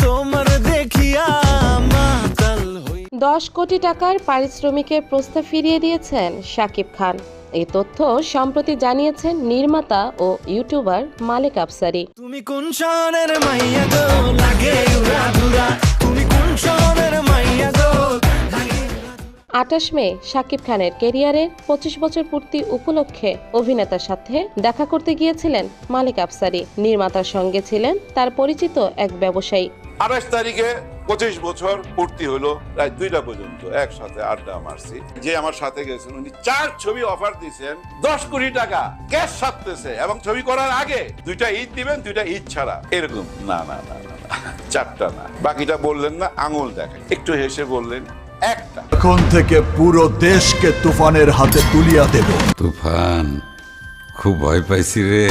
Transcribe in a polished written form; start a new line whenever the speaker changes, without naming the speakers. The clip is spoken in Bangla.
তোমার দেখিয়া মাতাল হই।
10 কোটি টাকার পারিশ্রমিকের প্রস্তাব ফিরিয়ে দিয়েছেন শাকিব খান। এই তথ্য সম্প্রতি জানিয়েছেন নির্মাতা ও ইউটিউবার মালেক আফসারী।
তুমি কোন শহরের মাইয়া গো লাগে উড়াধুরা, তুমি কোন শহরের মাইয়া গো।
28 মে শাকিব খানের ক্যারিয়ারের 25 বছর পূর্তি উপলক্ষে অভিনেতার সাথে দেখা করতে গিয়েছিলেন মালেক আফসারী। নির্মাতার সঙ্গে ছিলেন তার পরিচিত এক ব্যবসায়ী।
28 তারিখে 25 বছর পূর্তি হলো, প্রায় 2টা পর্যন্ত একসাথে আড্ডা মারছি। যে আমার সাথে গেছেন উনি 4 ছবি অফার দিয়েছেন, 10 কোটি টাকা ক্যাশ সাথেছে, এবং ছবি করার আগে 2টা ঈদ দিবেন, 2টা ঈদ ছাড়া, এরকম। না না না না, 4টা না, বাকিটা বললেন না, আঙুল দেখেন। একটু হেসে বললেন একটা।
এখন থেকে পুরো দেশকে তুফানের হাতে তুলিয়া দেব।
তুফান, খুব ভয় পাইছি রে।